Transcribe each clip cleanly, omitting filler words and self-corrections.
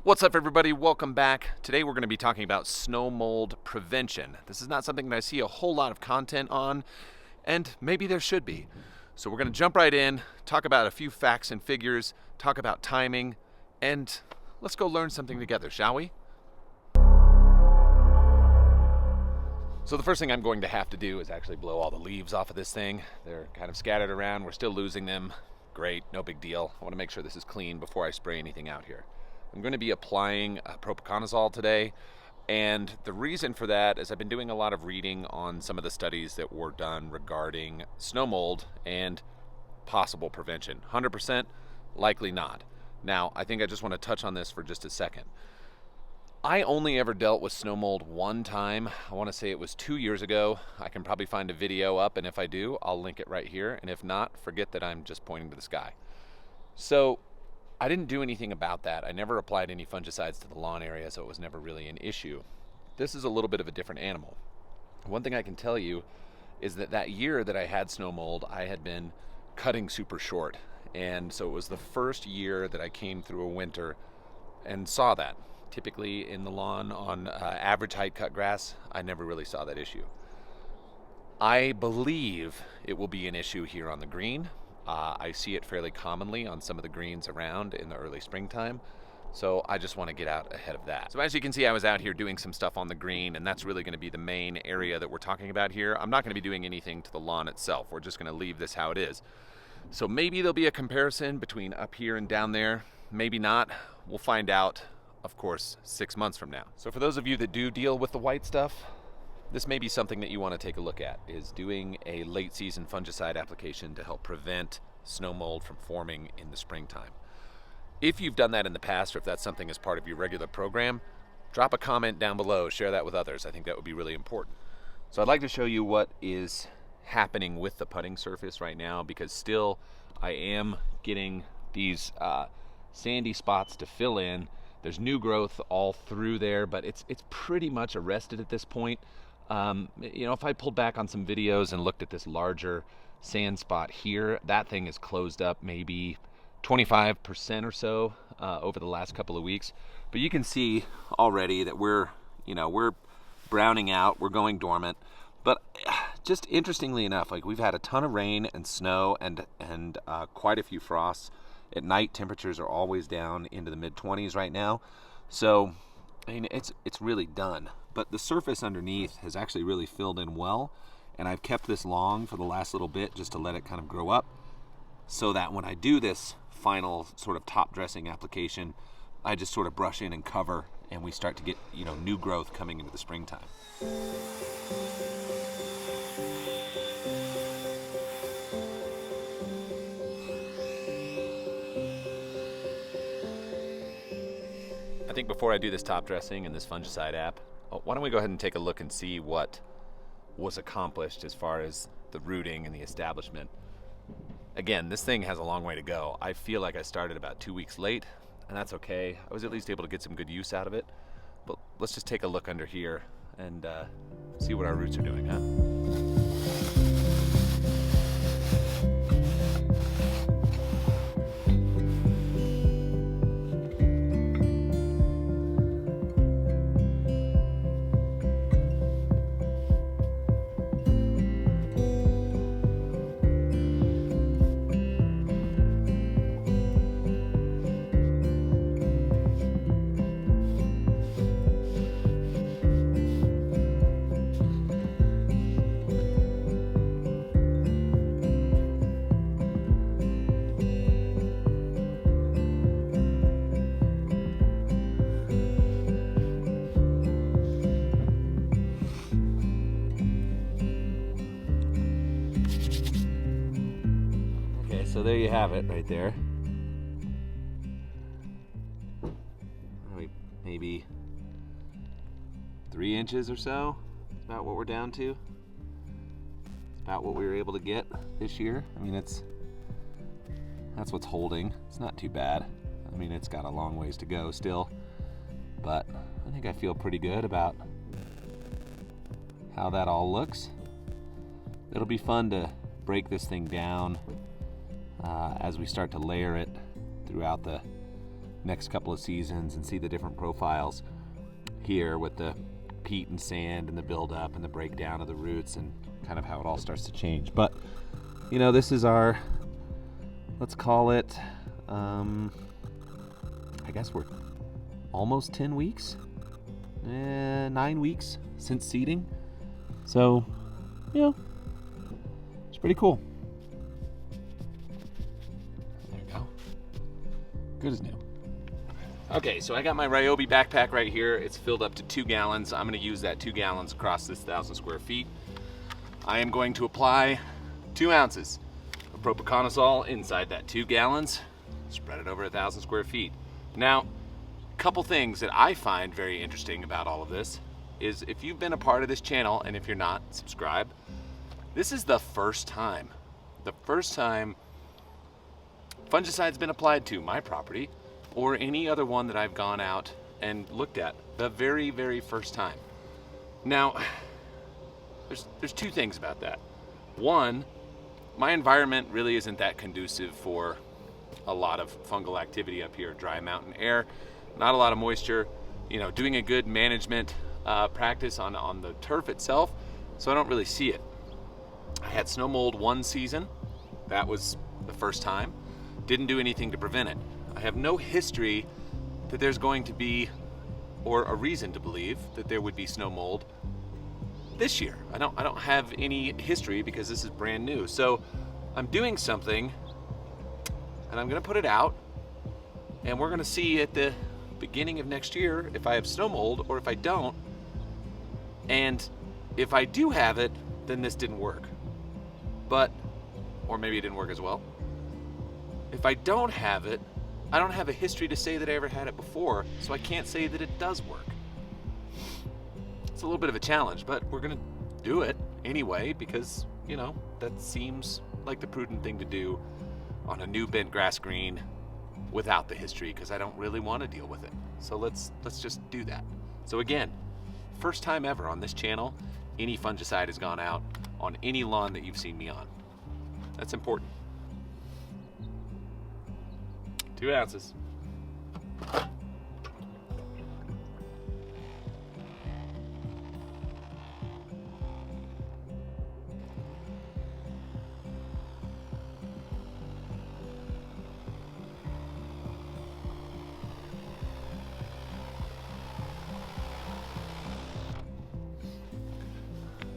What's up, everybody? Welcome back. Today we're going to be talking about snow mold prevention. This is not something that I see a whole lot of content on, and maybe there should be. So we're going to jump right in, talk about a few facts and figures, talk about timing, and let's go learn something together, shall we? So the first thing I'm going to have to do is actually blow all the leaves off of this thing. They're kind of scattered around. We're still losing them. Great, no big deal. I want to make sure this is clean before I spray anything out here. I'm going to be applying propiconazole today, and the reason for that is I've been doing a lot of reading on some of the studies that were done regarding snow mold and possible prevention. 100%? Likely not. Now, I think I just want to touch on this for just a second. I only ever dealt with snow mold one time. I want to say it was 2 years ago. I can probably find a video up, and if I do, I'll link it right here, and if not, forget that I'm just pointing to the sky. So I didn't do anything about that. I never applied any fungicides to the lawn area, so it was never really an issue. This is a little bit of a different animal. One thing I can tell you is that year that I had snow mold, I had been cutting super short. And so it was the first year that I came through a winter and saw that. Typically in the lawn on average height cut grass, I never really saw that issue. I believe it will be an issue here on the green. I see it fairly commonly on some of the greens around in the early springtime, so I just want to get out ahead of that. So as you can see, I was out here doing some stuff on the green, and that's really going to be the main area that we're talking about here. I'm not going to be doing anything to the lawn itself. We're just going to leave this how it is. So maybe there'll be a comparison between up here and down there. Maybe not. We'll find out, of course, 6 months from now. So for those of you that do deal with the white stuff, this may be something that you want to take a look at, is doing a late season fungicide application to help prevent snow mold from forming in the springtime. If you've done that in the past, or if that's something as part of your regular program, drop a comment down below, share that with others. I think that would be really important. So I'd like to show you what is happening with the putting surface right now, because still I am getting these sandy spots to fill in. There's new growth all through there, but it's pretty much arrested at this point. If I pulled back on some videos and looked at this larger sand spot here, that thing is closed up maybe 25% or so over the last couple of weeks. But you can see already that we're browning out, we're going dormant. But just interestingly enough, like, we've had a ton of rain and snow and quite a few frosts. At night, temperatures are always down into the mid-20s right now. So I mean, it's really done. But the surface underneath has actually really filled in well, and I've kept this long for the last little bit just to let it kind of grow up, so that when I do this final sort of top dressing application, I just sort of brush in and cover, and we start to get new growth coming into the springtime. I think before I do this top dressing and this fungicide app, why don't we go ahead and take a look and see what was accomplished as far as the rooting and the establishment. Again, this thing has a long way to go. I feel like I started about 2 weeks late, and that's okay. I was at least able to get some good use out of it. But let's just take a look under here and see what our roots are doing, huh? So there you have it right there. Maybe 3 inches or so. That's about what we're down to. It's about what we were able to get this year. I mean, that's what's holding. It's not too bad. I mean, it's got a long ways to go still, but I think I feel pretty good about how that all looks. It'll be fun to break this thing down as we start to layer it throughout the next couple of seasons and see the different profiles here with the peat and sand and the buildup and the breakdown of the roots and kind of how it all starts to change. But, you know, this is our, let's call it, I guess we're almost 10 weeks, 9 weeks since seeding. So, you know, it's pretty cool. There you go. Good as new. Okay, so I got my Ryobi backpack right here. It's filled up to 2 gallons. I'm gonna use that 2 gallons across this 1,000 square feet. I am going to apply 2 ounces of propiconazole inside that 2 gallons, spread it over 1,000 square feet. Now, a couple things that I find very interesting about all of this is if you've been a part of this channel, and if you're not, subscribe. This is the first time fungicide's been applied to my property or any other one that I've gone out and looked at. The very, very first time. Now, there's 2 things about that. One, my environment really isn't that conducive for a lot of fungal activity up here. Dry mountain air, not a lot of moisture, you know, doing a good management practice on the turf itself, so I don't really see it. I had snow mold one season. That was the first time. Didn't do anything to prevent it. I have no history that there's going to be, or a reason to believe that there would be snow mold this year. I don't have any history because this is brand new. So I'm doing something and I'm gonna put it out, and we're gonna see at the beginning of next year if I have snow mold or if I don't. And if I do have it, then this didn't work. But, or maybe it didn't work as well. If I don't have it, I don't have a history to say that I ever had it before, so I can't say that it does work. It's a little bit of a challenge, but we're gonna do it anyway because, you know, that seems like the prudent thing to do on a new bent grass green without the history, because I don't really want to deal with it. So let's just do that. So again, first time ever on this channel, any fungicide has gone out on any lawn that you've seen me on. That's important. 2 ounces.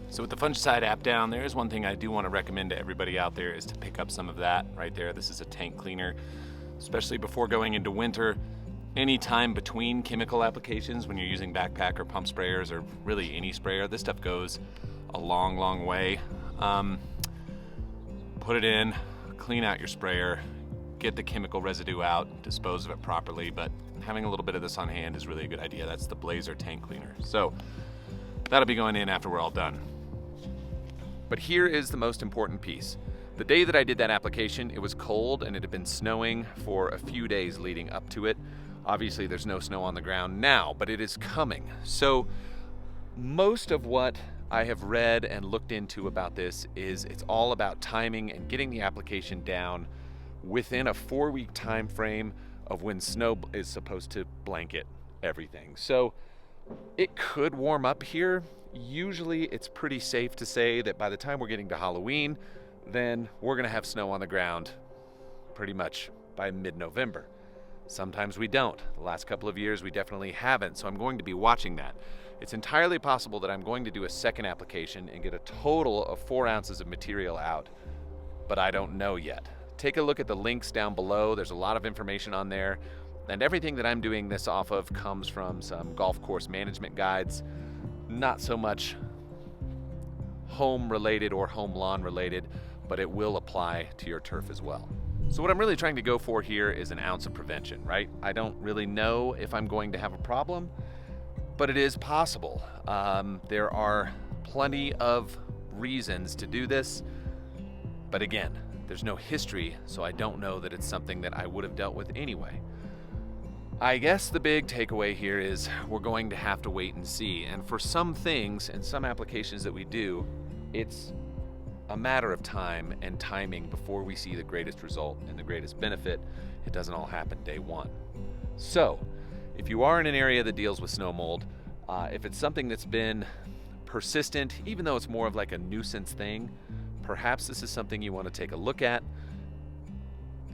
So with the fungicide app down, there is one thing I do want to recommend to everybody out there is to pick up some of that right there. This is a tank cleaner, especially before going into winter. Any time between chemical applications when you're using backpack or pump sprayers or really any sprayer, this stuff goes a long, long way. Put it in, clean out your sprayer, get the chemical residue out, dispose of it properly, but having a little bit of this on hand is really a good idea. That's the Blazer tank cleaner. So that'll be going in after we're all done. But here is the most important piece. The day that I did that application, it was cold and it had been snowing for a few days leading up to it. Obviously there's no snow on the ground now, but it is coming. So most of what I have read and looked into about this is it's all about timing and getting the application down within a 4-week time frame of when snow is supposed to blanket everything. So it could warm up here. Usually it's pretty safe to say that by the time we're getting to Halloween, then we're gonna have snow on the ground pretty much by mid-November. Sometimes we don't. The last couple of years we definitely haven't, so I'm going to be watching that. It's entirely possible that I'm going to do a second application and get a total of 4 ounces of material out, but I don't know yet. Take a look at the links down below. There's a lot of information on there, and everything that I'm doing this off of comes from some golf course management guides. Not so much home related or home lawn related, but it will apply to your turf as well. So what I'm really trying to go for here is an ounce of prevention, right? I don't really know if I'm going to have a problem, but it is possible. There are plenty of reasons to do this, but again, there's no history, so I don't know that it's something that I would have dealt with anyway. I guess the big takeaway here is we're going to have to wait and see. And for some things and some applications that we do, it's a matter of time and timing before we see the greatest result and the greatest benefit. It doesn't all happen day one. So, if you are in an area that deals with snow mold, if it's something that's been persistent, even though it's more of like a nuisance thing, perhaps this is something you want to take a look at.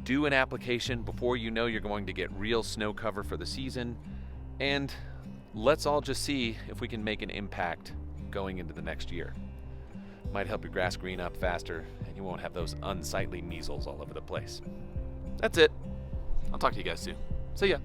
Do an application before you know you're going to get real snow cover for the season, and let's all just see if we can make an impact going into the next year. Might help your grass green up faster, and you won't have those unsightly measles all over the place. That's it. I'll talk to you guys soon. See ya.